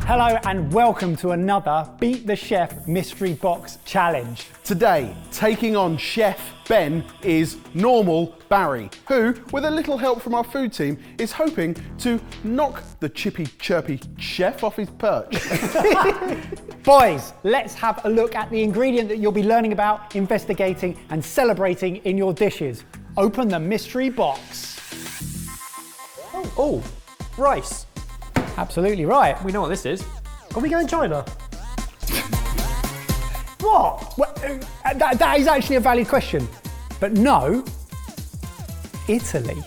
Hello and welcome to another Beat the Chef Mystery Box Challenge. Today, taking on Chef Ben is Normal Barry, who, with a little help from our food team, is hoping to knock the chippy chirpy chef off his perch. Boys, let's have a look at the ingredient that you'll be learning about, investigating and celebrating in your dishes. Open the mystery box. Oh, rice. Absolutely right. We know what this is. Are we going China? What? Well, that is actually a valid question. But no, Italy.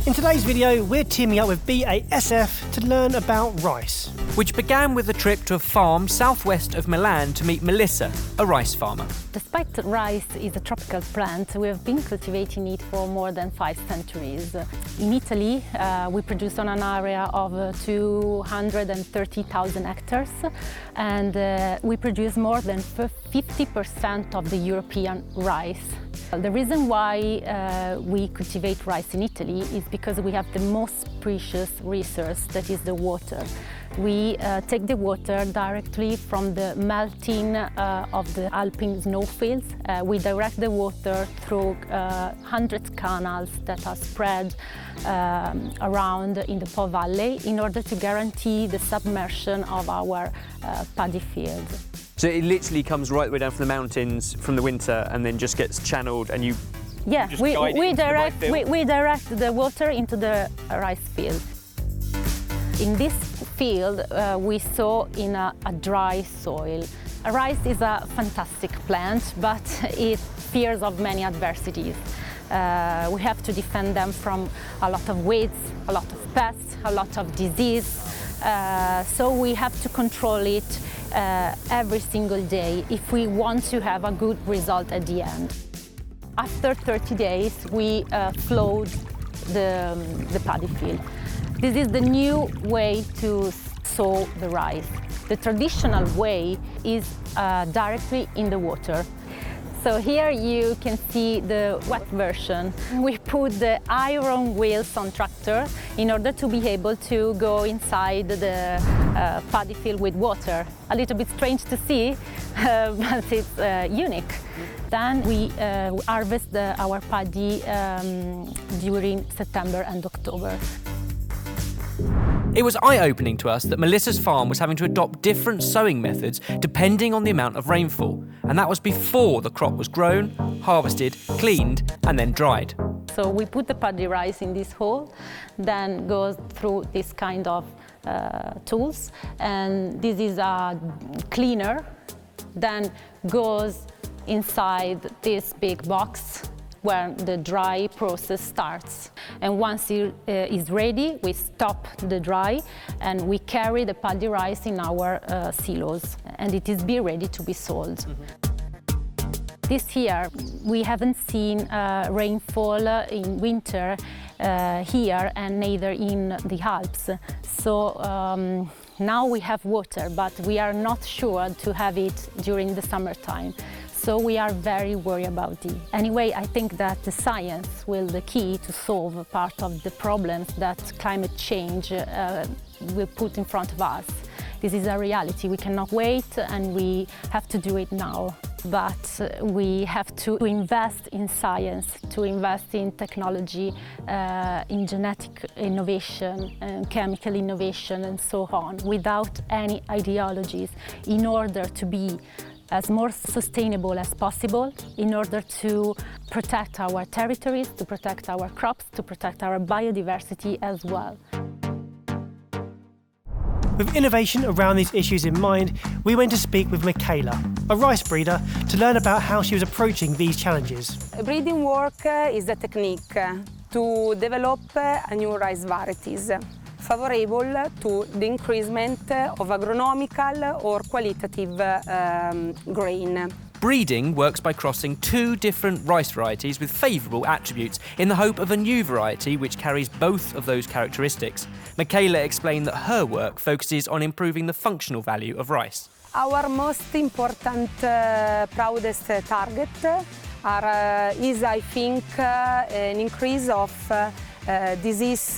In today's video, we're teaming up with BASF to learn about rice. Which began with a trip to a farm southwest of Milan to meet Melissa, a rice farmer. Despite rice is a tropical plant, we have been cultivating it for more than 5 centuries. In Italy, we produce on an area of 230,000 hectares, and we produce more than 50% of the European rice. The reason why we cultivate rice in Italy is because we have the most precious resource, that is the water. We take the water directly from the melting of the Alpine snowfields. We direct the water through hundreds of canals that are spread around in the Po Valley in order to guarantee the submersion of our paddy fields. So it literally comes right the way down from the mountains from the winter and then just gets channeled and you just we direct the water into the rice field. In this field, we sow in a dry soil. Rice is a fantastic plant, but it fears of many adversities. We have to defend them from a lot of weeds, a lot of pests, a lot of disease. So we have to control it every single day if we want to have a good result at the end. After 30 days, we flowed the paddy field. This is the new way to sow the rice. The traditional way is directly in the water. So here you can see the wet version. We put the iron wheels on tractor in order to be able to go inside the paddy field with water. A little bit strange to see, but it's unique. Then we harvest our paddy during September and October. It was eye-opening to us that Melissa's farm was having to adopt different sowing methods depending on the amount of rainfall. And that was before the crop was grown, harvested, cleaned, and then dried. So we put the paddy rice in this hole, then goes through this kind of tools. And this is a cleaner, then goes inside this big box where the dry process starts. And once it is ready, we stop the dry and we carry the paddy rice in our silos, and it is ready to be sold. Mm-hmm. This year, we haven't seen rainfall in winter here and neither in the Alps. So now we have water, but we are not sure to have it during the summertime. So we are very worried about it. Anyway, I think that the science will be the key to solve part of the problems that climate change will put in front of us. This is a reality. We cannot wait and we have to do it now. But we have to invest in science, to invest in technology, in genetic innovation, and chemical innovation and so on, without any ideologies, in order to be as more sustainable as possible, in order to protect our territories, to protect our crops, to protect our biodiversity as well. With innovation around these issues in mind, we went to speak with Michaela, a rice breeder, to learn about how she was approaching these challenges. Breeding work is a technique to develop new rice varieties, favorable to the increasement of agronomical or qualitative grain. Breeding works by crossing two different rice varieties with favourable attributes in the hope of a new variety which carries both of those characteristics. Michaela explained that her work focuses on improving the functional value of rice. Our most important, proudest target is, I think, an increase of disease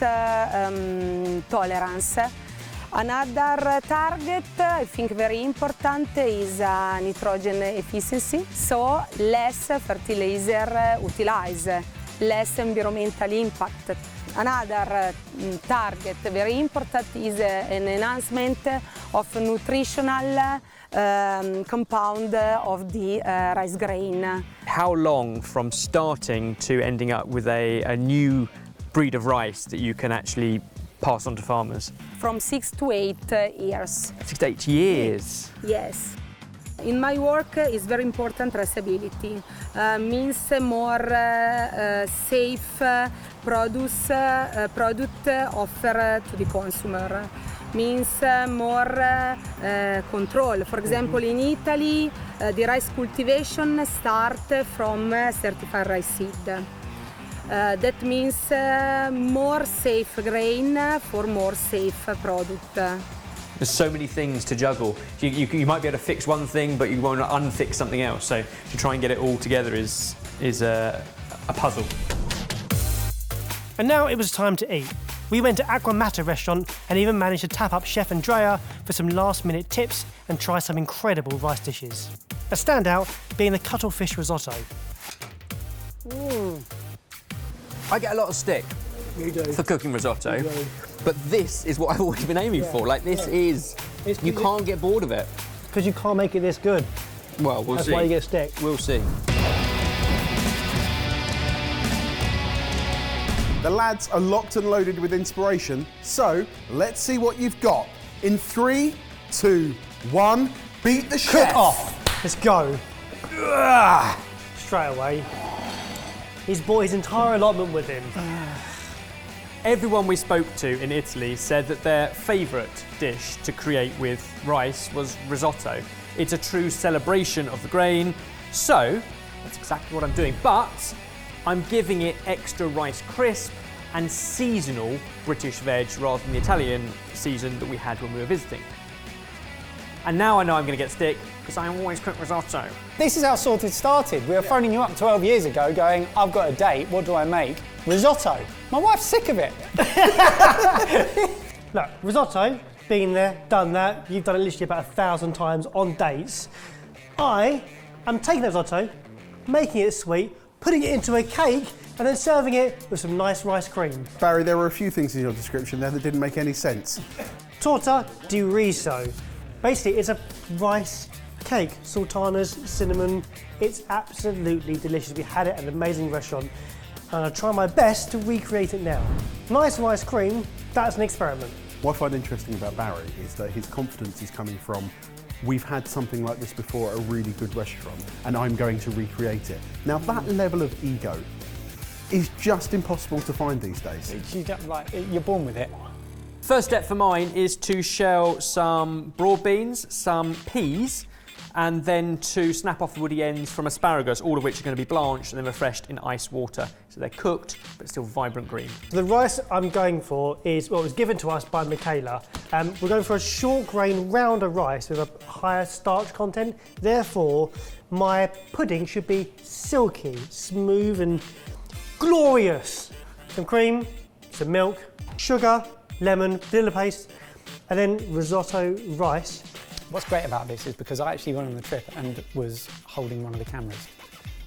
tolerance. Another target, I think very important, is nitrogen efficiency, so less fertilizer utilized, less environmental impact. Another target, very important, is an enhancement of nutritional compound of the rice grain. How long from starting to ending up with a new breed of rice that you can actually pass on to farmers? From 6 to 8 years. 6 to 8 years? Yes. In my work is very important traceability. Means more safe product offer to the consumer. Means more control. For example, in Italy, the rice cultivation starts from certified rice seed. That means more safe grain for more safe product. There's so many things to juggle. You might be able to fix one thing, but you won't unfix something else. So to try and get it all together is a puzzle. And now it was time to eat. We went to Aqua Matta restaurant and even managed to tap up Chef Andrea for some last-minute tips and try some incredible rice dishes. A standout being the Cuttlefish Risotto. I get a lot of stick for cooking risotto, but this is what I've always been aiming for. Like, this is, you can't get bored of it. Because you can't make it this good. Well, we'll see. That's why you get stick. We'll see. The lads are locked and loaded with inspiration, so let's see what you've got. In 3, 2, 1, beat the chef. Cook off. Let's go. Straight away. He's brought his entire allotment with him. Everyone we spoke to in Italy said that their favourite dish to create with rice was risotto. It's a true celebration of the grain, so that's exactly what I'm doing. But I'm giving it extra rice crisp and seasonal British veg rather than the Italian season that we had when we were visiting. And now I know I'm going to get stick because I always cook risotto. This is how Sorted started. We were phoning you up 12 years ago going, I've got a date, what do I make? Risotto. My wife's sick of it. Look, risotto, been there, done that. You've done it literally about 1,000 times on dates. I am taking that risotto, making it sweet, putting it into a cake, and then serving it with some nice rice cream. Barry, there were a few things in your description there that didn't make any sense. Torta di riso. Basically, it's a rice cake, sultanas, cinnamon. It's absolutely delicious. We had it at an amazing restaurant, and I'll try my best to recreate it now. Nice rice cream, that's an experiment. What I find interesting about Barry is that his confidence is coming from, we've had something like this before at a really good restaurant, and I'm going to recreate it. Now, that level of ego is just impossible to find these days. You're born with it. First step for mine is to shell some broad beans, some peas, and then to snap off the woody ends from asparagus, all of which are going to be blanched and then refreshed in ice water. So they're cooked, but still vibrant green. The rice I'm going for is, well, it was given to us by Michaela. We're going for a short grain rounder rice with a higher starch content. Therefore, my pudding should be silky, smooth and glorious. Some cream, some milk, sugar, lemon, vanilla paste, and then risotto rice. What's great about this is because I actually went on the trip and was holding one of the cameras.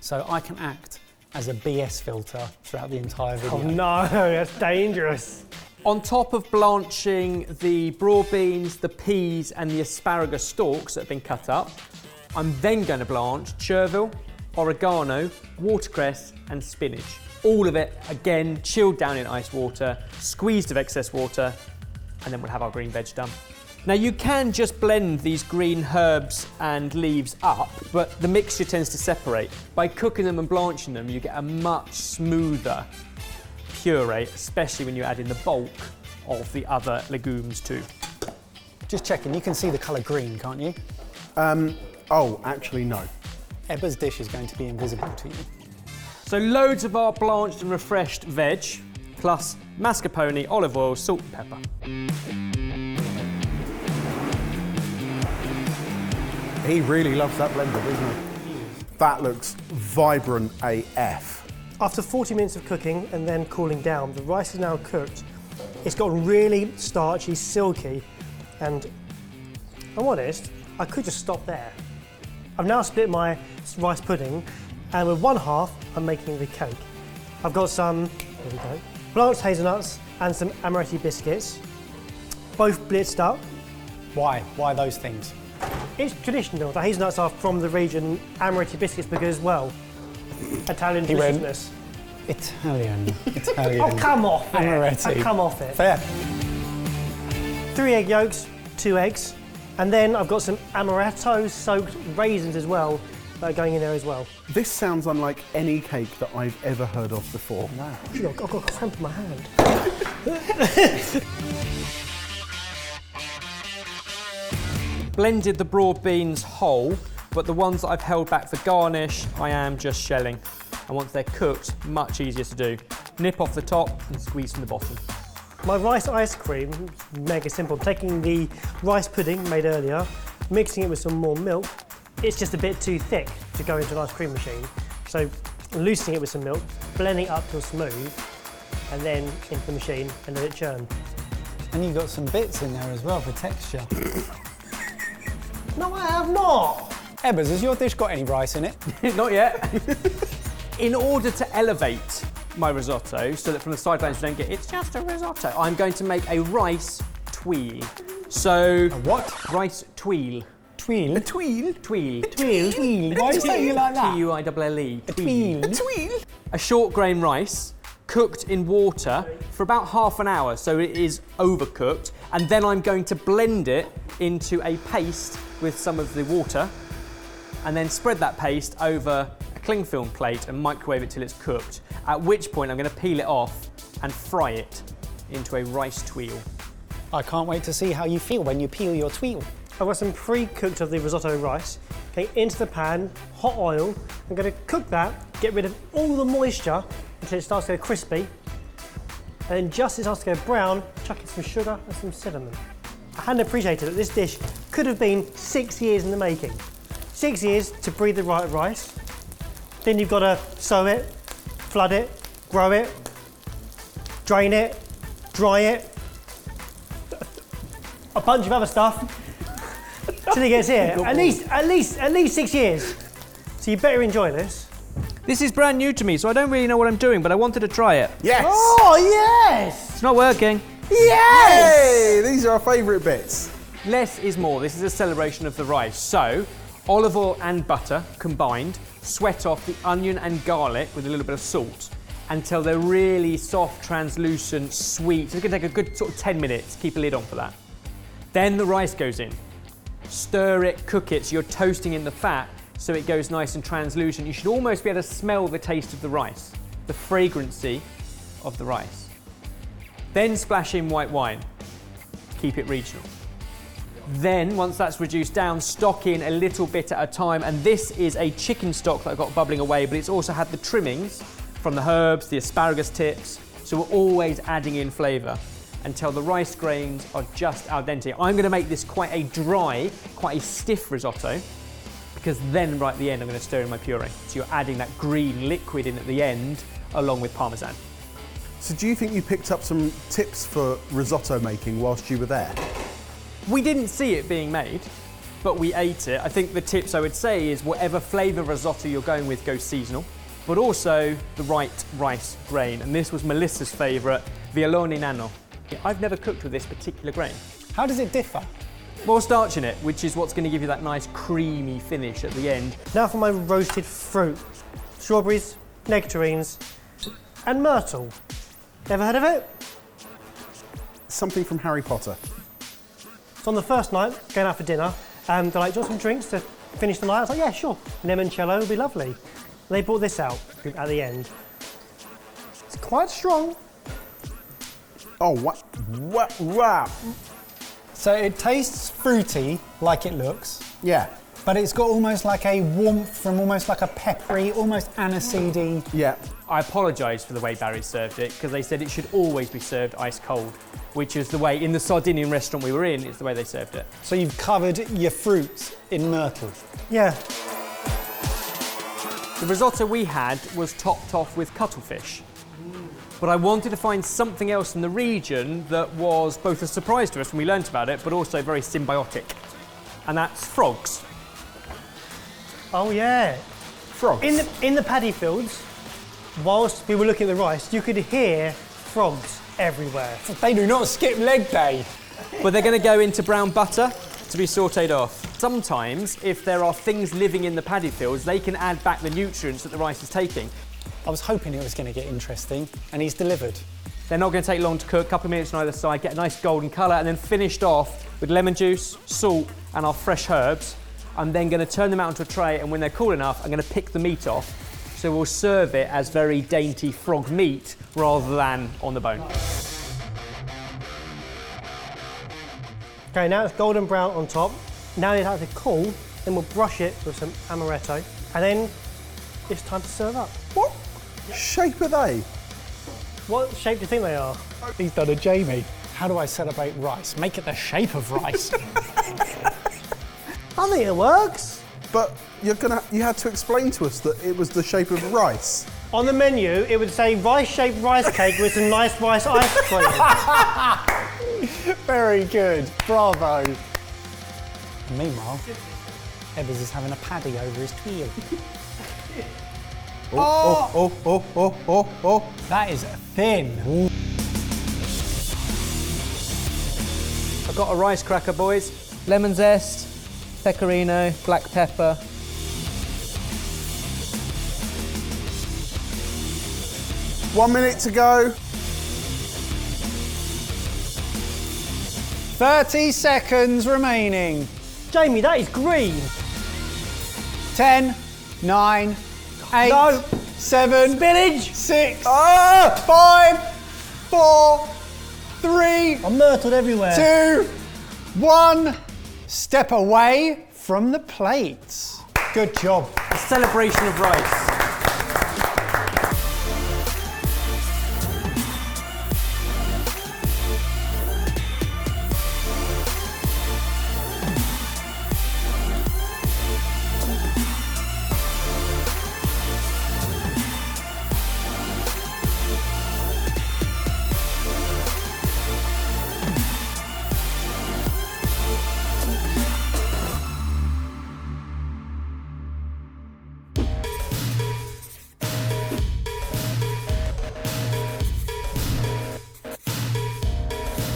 So I can act as a BS filter throughout the entire video. Oh no, that's dangerous. On top of blanching the broad beans, the peas and the asparagus stalks that have been cut up, I'm then going to blanch chervil, oregano, watercress and spinach. All of it, again, chilled down in ice water, squeezed of excess water, and then we'll have our green veg done. Now you can just blend these green herbs and leaves up, but the mixture tends to separate. By cooking them and blanching them, you get a much smoother puree, especially when you add in the bulk of the other legumes too. Just checking, you can see the colour green, can't you? Oh, actually no. Ebbers' dish is going to be invisible to you. So loads of our blanched and refreshed veg, plus mascarpone, olive oil, salt and pepper. He really loves that blender, doesn't he? That looks vibrant AF. After 40 minutes of cooking and then cooling down, the rice is now cooked. It's gotten really starchy, silky, and I'm honest, I could just stop there. I've now split my rice pudding, and with one half, I'm making the cake. I've got some, here we go, blanched hazelnuts and some amaretti biscuits, both blitzed up. Why? Why those things? It's traditional. The hazelnuts are from the region, amaretti biscuits because, well, Italian He went, deliciousness. Italian. Oh, come off it. Amaretti. Oh, come off it. Fair. 3 egg yolks, 2 eggs, and then I've got some amaretto-soaked raisins as well that are going in there as well. This sounds unlike any cake that I've ever heard of before. I've got a cramp in my hand. Blended the broad beans whole, but the ones that I've held back for garnish, I am just shelling. And once they're cooked, much easier to do. Nip off the top and squeeze from the bottom. My rice ice cream, mega simple. Taking the rice pudding made earlier, mixing it with some more milk. It's just a bit too thick to go into an ice cream machine. So loosening it with some milk, blending it up till smooth, and then into the machine and let it churn. And you got some bits in there as well for texture. No, I have not. Ebbers, has your dish got any rice in it? Not yet. In order to elevate my risotto so that from the sidelines you don't get, it's just a risotto, I'm going to make a rice tuile. So, what? Rice tuile. Tuile? Tuile. Tuile. Why are you saying it like that? Tuille. A tuile. Tuile. A short grain rice cooked in water for about half an hour, so it is overcooked, and then I'm going to blend it into a paste with some of the water, and then spread that paste over a cling film plate and microwave it till it's cooked, at which point I'm going to peel it off and fry it into a rice tuile. I can't wait to see how you feel when you peel your tuile. I've got some pre-cooked of the risotto rice. Okay, into the pan, hot oil. I'm going to cook that, get rid of all the moisture until it starts to go crispy. And then just as it starts to go brown, chuck in some sugar and some cinnamon. I hadn't appreciated that this dish could have been 6 years in the making. 6 years to breed the right rice. Then you've got to sow it, flood it, grow it, drain it, dry it, a bunch of other stuff till it gets here. At least 6 years. So you better enjoy this. This is brand new to me, so I don't really know what I'm doing, but I wanted to try it. Yes! Oh yes! It's not working. Yes! Hey, these are our favourite bits. Less is more. This is a celebration of the rice. So, olive oil and butter combined, sweat off the onion and garlic with a little bit of salt until they're really soft, translucent, sweet. So it's going to take a good sort of 10 minutes. Keep a lid on for that. Then the rice goes in. Stir it, cook it, so you're toasting in the fat so it goes nice and translucent. You should almost be able to smell the taste of the rice, the fragrancy of the rice. Then splash in white wine. Keep it regional. Then, once that's reduced down, stock in a little bit at a time. And this is a chicken stock that I've got bubbling away, but it's also had the trimmings from the herbs, the asparagus tips. So we're always adding in flavour until the rice grains are just al dente. I'm going to make this quite a dry, quite a stiff risotto, because then right at the end I'm going to stir in my puree. So you're adding that green liquid in at the end along with parmesan. So do you think you picked up some tips for risotto making whilst you were there? We didn't see it being made, but we ate it. I think the tips I would say is whatever flavour risotto you're going with, go seasonal, but also the right rice grain. And this was Melissa's favourite, Violone Nano. I've never cooked with this particular grain. How does it differ? More starch in it, which is what's going to give you that nice creamy finish at the end. Now for my roasted fruit. Strawberries, nectarines, and myrtle. Ever heard of it? Something from Harry Potter. So on the first night, going out for dinner, they're like, do you want some drinks to finish the night? I was like, yeah, sure. Limoncello would be lovely. And they brought this out at the end. It's quite strong. Oh, wow. So it tastes fruity, like it looks, Yeah, but it's got almost like a warmth from almost like a peppery, almost aniseedy. yeah. I apologise for the way Barry served it, because they said it should always be served ice cold, which is the way, in the Sardinian restaurant we were in, it's the way they served it. So you've covered your fruits in myrtle. Yeah. The risotto we had was topped off with cuttlefish. But I wanted to find something else in the region that was both a surprise to us when we learnt about it, but also very symbiotic. And that's frogs. Oh yeah. Frogs. In the paddy fields, whilst we were looking at the rice, you could hear frogs everywhere. They do not skip leg day. But they're going to go into brown butter to be sautéed off. Sometimes, if there are things living in the paddy fields, they can add back the nutrients that the rice is taking. I was hoping it was going to get interesting, and he's delivered. They're not going to take long to cook, a couple of minutes on either side, get a nice golden colour, and then finished off with lemon juice, salt, and our fresh herbs. I'm then going to turn them out onto a tray, and when they're cool enough, I'm going to pick the meat off. So we'll serve it as very dainty frog meat rather than on the bone. Okay, now it's golden brown on top. Now it's actually cool, then we'll brush it with some amaretto, and then it's time to serve up. What shape are they? What shape do you think they are? He's done a Jamie. How do I celebrate rice? Make it the shape of rice. I think it works. But you had to explain to us that it was the shape of rice. On the menu, it would say rice-shaped rice cake with some nice rice ice cream. Very good. Bravo. Meanwhile, Ebbers is having a paddy over his wheel. Oh. That is thin. Ooh. I've got a rice cracker, boys. Lemon zest, pecorino, black pepper. One minute to go. 30 seconds remaining. Jamie, that is green. 10, 9, 8, No. 7, Spinach. 6, 5, 4, 3, I'm myrtled everywhere. 2, 1. Step away from the plates. Good job. A celebration of rice.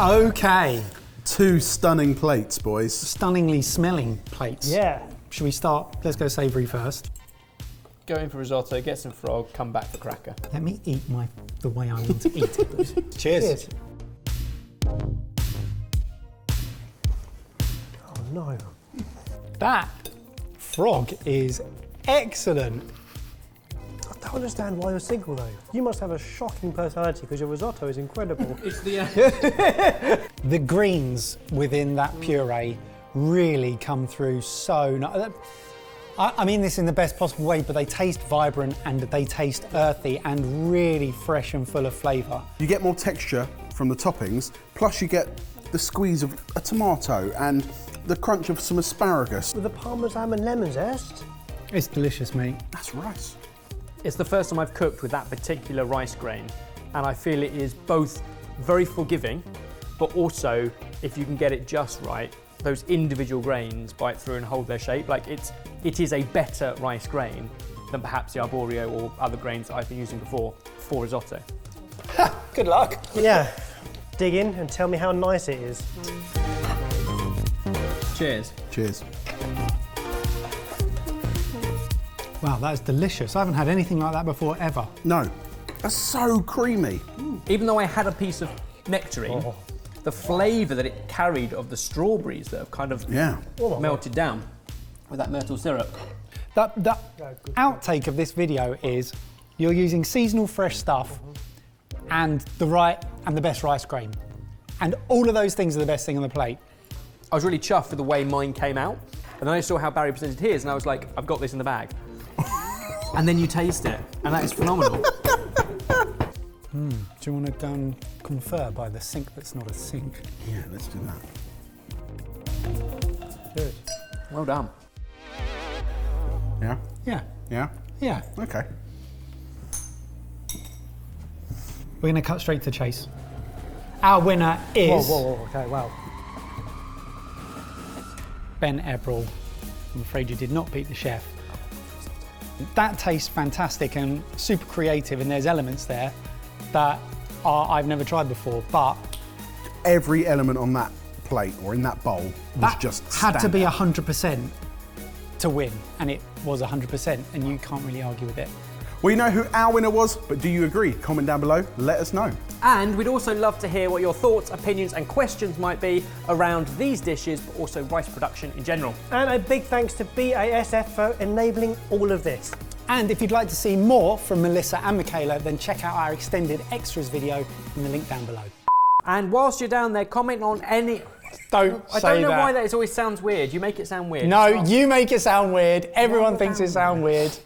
Okay. 2 stunning plates, boys. Stunningly smelling plates. Yeah. Should we start? Let's go savoury first. Go in for risotto, get some frog, come back for cracker. Let me eat the way I want to eat it. Cheers. Oh no. That frog is excellent. I don't understand why you're single though. You must have a shocking personality because your risotto is incredible. It's the The greens within that puree really come through so nice. I mean this in the best possible way, but they taste vibrant and they taste earthy and really fresh and full of flavour. You get more texture from the toppings, plus you get the squeeze of a tomato and the crunch of some asparagus. With the parmesan and lemon zest. It's delicious, mate. That's rice. It's the first time I've cooked with that particular rice grain, and I feel it is both very forgiving, but also, if you can get it just right, those individual grains bite through and hold their shape. Like it is a better rice grain than perhaps the arborio or other grains that I've been using before for risotto. Good luck. Yeah. Dig in and tell me how nice it is. Cheers. Cheers. Wow, that is delicious. I haven't had anything like that before, ever. No, that's so creamy. Even though I had a piece of nectarine, the flavour that it carried of the strawberries that have kind of melted down with that myrtle syrup. The outtake of this video is you're using seasonal fresh stuff and the best rice grain. And all of those things are the best thing on the plate. I was really chuffed with the way mine came out. And then I saw how Barry presented his and I was like, I've got this in the bag. And then you taste it, and that is phenomenal. Do you want to go and confer by the sink that's not a sink? Yeah, let's do that. Good. Well done. Yeah? Yeah. Yeah? Yeah. Okay. We're going to cut straight to the chase. Our winner is Whoa, okay, wow. Ben Eberl. I'm afraid you did not beat the chef. That tastes fantastic and super creative, and there's elements there that I've never tried before, but Every element on that plate or in that bowl was that just had to be standout. 100% to win, and it was 100%, and you can't really argue with it. We know who our winner was, but do you agree? Comment down below, let us know. And we'd also love to hear what your thoughts, opinions and questions might be around these dishes, but also rice production in general. And a big thanks to BASF for enabling all of this. And if you'd like to see more from Melissa and Michaela, then check out our extended extras video in the link down below. And whilst you're down there, comment on any... Don't I say don't know that. why that always sounds weird. You make it sound weird. No, you make it sound weird. Everyone thinks it sounds weird.